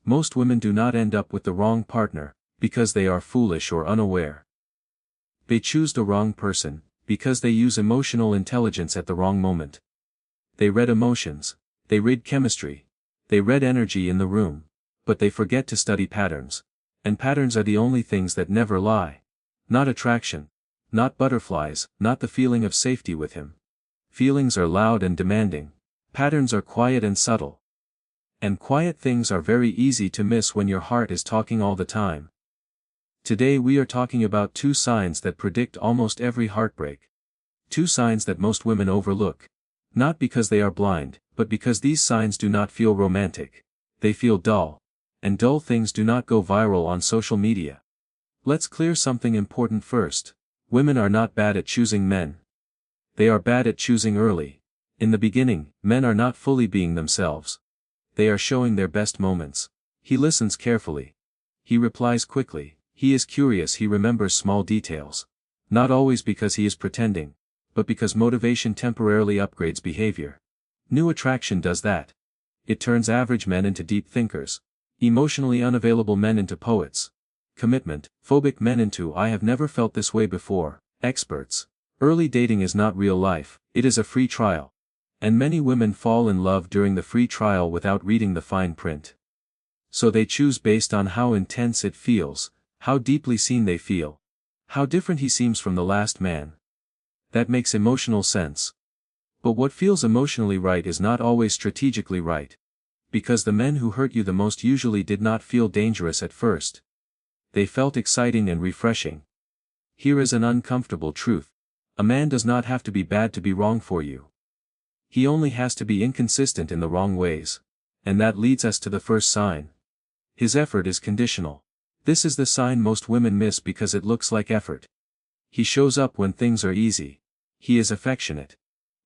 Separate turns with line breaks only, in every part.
Most women do not end up with the wrong partner, because they are foolish or unaware. They choose the wrong person, because they use emotional intelligence at the wrong moment. They read emotions, they read chemistry, they read energy in the room, but they forget to study patterns. And patterns are the only things that never lie. Not attraction, not butterflies, not the feeling of safety with him. Feelings are loud and demanding. Patterns are quiet and subtle. And quiet things are very easy to miss when your heart is talking all the time. Today we are talking about 2 signs that predict almost every heartbreak. 2 signs that most women overlook. Not because they are blind, but because these signs do not feel romantic. They feel dull. And dull things do not go viral on social media. Let's clear something important first. Women are not bad at choosing men. They are bad at choosing early. In the beginning, men are not fully being themselves. They are showing their best moments. He listens carefully. He replies quickly. He is curious. He remembers small details. Not always because he is pretending, but because motivation temporarily upgrades behavior. New attraction does that. It turns average men into deep thinkers. Emotionally unavailable men into poets. Commitment, phobic men into I have never felt this way before, experts. Early dating is not real life, it is a free trial. And many women fall in love during the free trial without reading the fine print. So they choose based on how intense it feels, how deeply seen they feel, how different he seems from the last man. That makes emotional sense. But what feels emotionally right is not always strategically right. Because the men who hurt you the most usually did not feel dangerous at first. They felt exciting and refreshing. Here is an uncomfortable truth. A man does not have to be bad to be wrong for you. He only has to be inconsistent in the wrong ways. And that leads us to the first sign. His effort is conditional. This is the sign most women miss because it looks like effort. He shows up when things are easy. He is affectionate.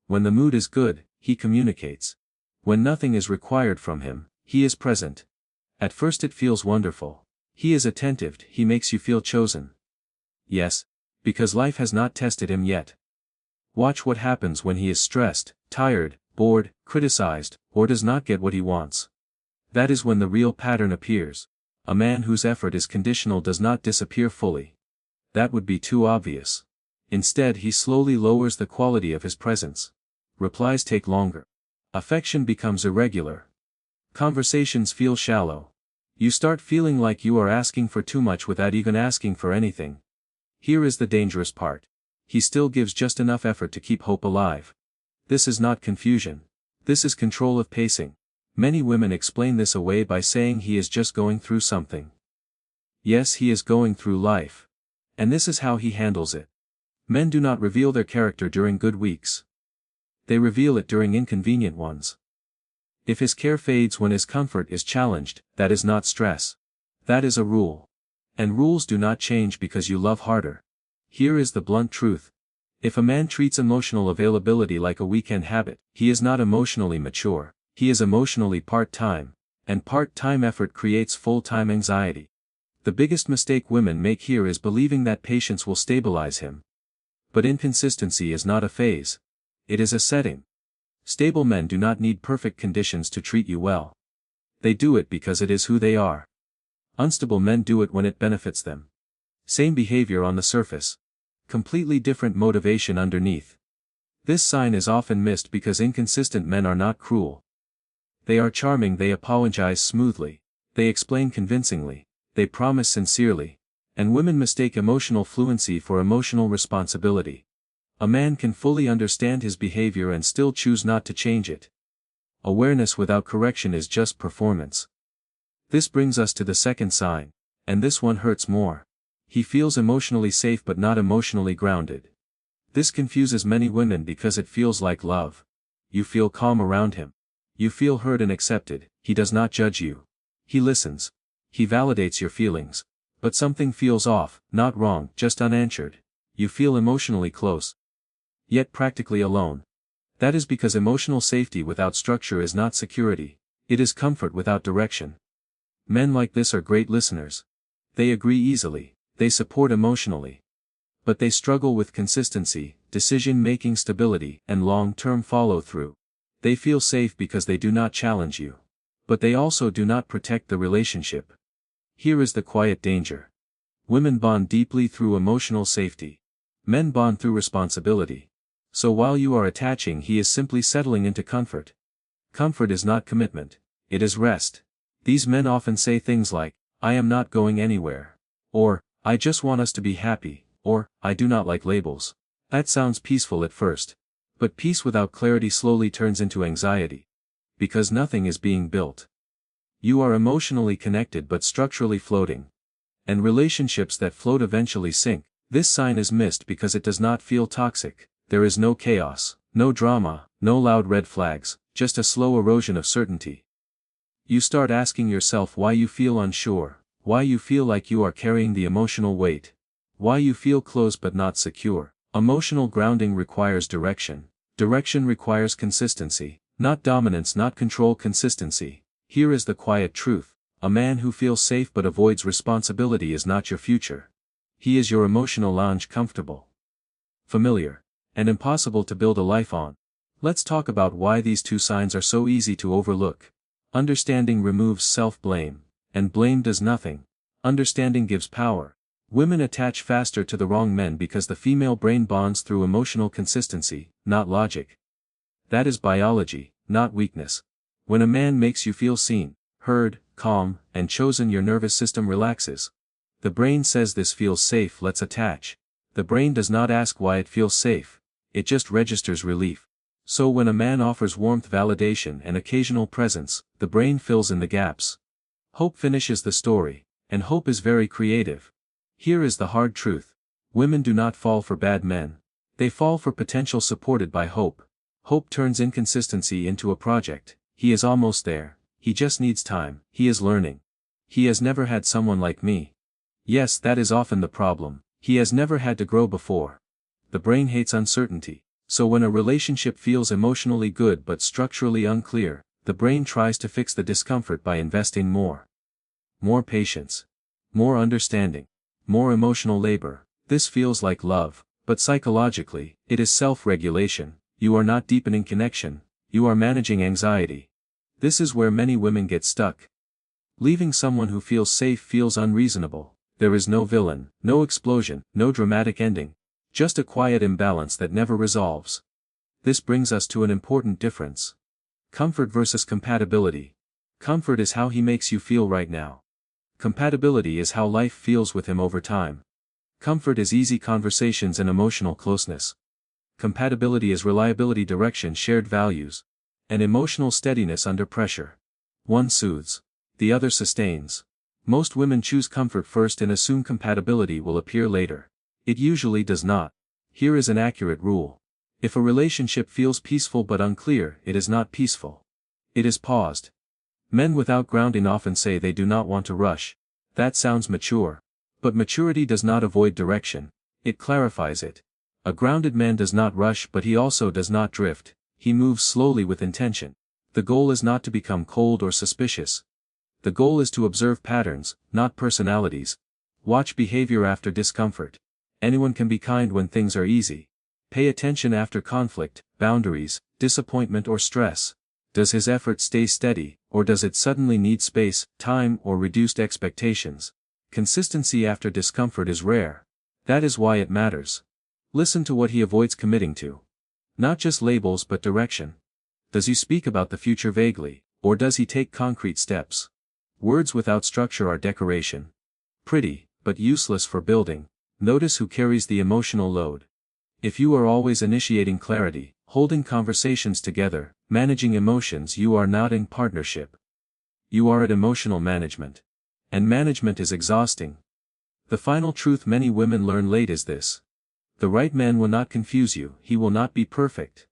When the mood is good, he communicates. When nothing is required from him, he is present. At first it feels wonderful. He is attentive, he makes you feel chosen. Yes, because life has not tested him yet. Watch what happens when he is stressed, tired, bored, criticized, or does not get what he wants. That is when the real pattern appears. A man whose effort is conditional does not disappear fully. That would be too obvious. Instead, he slowly lowers the quality of his presence. Replies take longer. Affection becomes irregular. Conversations feel shallow. You start feeling like you are asking for too much without even asking for anything. Here is the dangerous part. He still gives just enough effort to keep hope alive. This is not confusion. This is control of pacing. Many women explain this away by saying he is just going through something. Yes, he is going through life. And this is how he handles it. Men do not reveal their character during good weeks. They reveal it during inconvenient ones. If his care fades when his comfort is challenged, that is not stress. That is a rule. And rules do not change because you love harder. Here is the blunt truth. If a man treats emotional availability like a weekend habit, he is not emotionally mature, he is emotionally part-time, and part-time effort creates full-time anxiety. The biggest mistake women make here is believing that patience will stabilize him. But inconsistency is not a phase. It is a setting. Stable men do not need perfect conditions to treat you well. They do it because it is who they are. Unstable men do it when it benefits them. Same behavior on the surface. Completely different motivation underneath. This sign is often missed because inconsistent men are not cruel. They are charming, they apologize smoothly, they explain convincingly, they promise sincerely, and women mistake emotional fluency for emotional responsibility. A man can fully understand his behavior and still choose not to change it. Awareness without correction is just performance. This brings us to the second sign, and this one hurts more. He feels emotionally safe but not emotionally grounded. This confuses many women because it feels like love. You feel calm around him. You feel heard and accepted. He does not judge you. He listens. He validates your feelings. But something feels off, not wrong, just unanswered. You feel emotionally close, yet practically alone. That is because emotional safety without structure is not security, it is comfort without direction. Men like this are great listeners. They agree easily, they support emotionally. But they struggle with consistency, decision-making stability, and long-term follow-through. They feel safe because they do not challenge you. But they also do not protect the relationship. Here is the quiet danger. Women bond deeply through emotional safety. Men bond through responsibility. So while you are attaching, he is simply settling into comfort. Comfort is not commitment. It is rest. These men often say things like, "I am not going anywhere." Or, "I just want us to be happy." Or, "I do not like labels." That sounds peaceful at first. But peace without clarity slowly turns into anxiety. Because nothing is being built. You are emotionally connected but structurally floating. And relationships that float eventually sink. This sign is missed because it does not feel toxic. There is no chaos, no drama, no loud red flags, just a slow erosion of certainty. You start asking yourself why you feel unsure, why you feel like you are carrying the emotional weight, why you feel close but not secure. Emotional grounding requires direction. Direction requires consistency, not dominance, not control, consistency. Here is the quiet truth. A man who feels safe but avoids responsibility is not your future. He is your emotional lounge, comfortable, familiar, and impossible to build a life on. Let's talk about why these two signs are so easy to overlook. Understanding removes self-blame, and blame does nothing. Understanding gives power. Women attach faster to the wrong men because the female brain bonds through emotional consistency, not logic. That is biology, not weakness. When a man makes you feel seen, heard, calm, and chosen, your nervous system relaxes. The brain says this feels safe, let's attach. The brain does not ask why it feels safe. It just registers relief. So when a man offers warmth, validation, and occasional presence, the brain fills in the gaps. Hope finishes the story, and hope is very creative. Here is the hard truth. Women do not fall for bad men. They fall for potential supported by hope. Hope turns inconsistency into a project. He is almost there. He just needs time. He is learning. He has never had someone like me. Yes, that is often the problem. He has never had to grow before. The brain hates uncertainty. So when a relationship feels emotionally good but structurally unclear, the brain tries to fix the discomfort by investing more. More patience. More understanding. More emotional labor. This feels like love, but psychologically, it is self-regulation. You are not deepening connection, you are managing anxiety. This is where many women get stuck. Leaving someone who feels safe feels unreasonable. There is no villain, no explosion, no dramatic ending. Just a quiet imbalance that never resolves. This brings us to an important difference. Comfort versus compatibility. Comfort is how he makes you feel right now. Compatibility is how life feels with him over time. Comfort is easy conversations and emotional closeness. Compatibility is reliability, direction, shared values, and emotional steadiness under pressure. One soothes. The other sustains. Most women choose comfort first and assume compatibility will appear later. It usually does not. Here is an accurate rule. If a relationship feels peaceful but unclear, it is not peaceful. It is paused. Men without grounding often say they do not want to rush. That sounds mature. But maturity does not avoid direction. It clarifies it. A grounded man does not rush, but he also does not drift. He moves slowly with intention. The goal is not to become cold or suspicious. The goal is to observe patterns, not personalities. Watch behavior after discomfort. Anyone can be kind when things are easy. Pay attention after conflict, boundaries, disappointment or stress. Does his effort stay steady, or does it suddenly need space, time, or reduced expectations? Consistency after discomfort is rare. That is why it matters. Listen to what he avoids committing to. Not just labels but direction. Does he speak about the future vaguely, or does he take concrete steps? Words without structure are decoration. Pretty, but useless for building. Notice who carries the emotional load. If you are always initiating clarity, holding conversations together, managing emotions, you are not in partnership. You are at emotional management. And management is exhausting. The final truth many women learn late is this. The right man will not confuse you, he will not be perfect.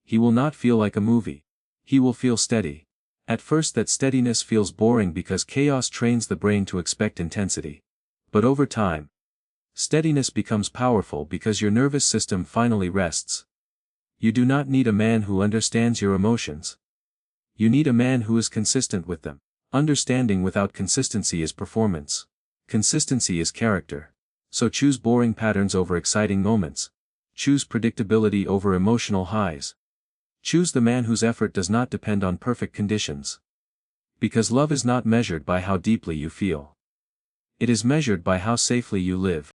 He will not feel like a movie. He will feel steady. At first that steadiness feels boring because chaos trains the brain to expect intensity. But over time, steadiness becomes powerful because your nervous system finally rests. You do not need a man who understands your emotions. You need a man who is consistent with them. Understanding without consistency is performance. Consistency is character. So choose boring patterns over exciting moments. Choose predictability over emotional highs. Choose the man whose effort does not depend on perfect conditions. Because love is not measured by how deeply you feel. It is measured by how safely you live.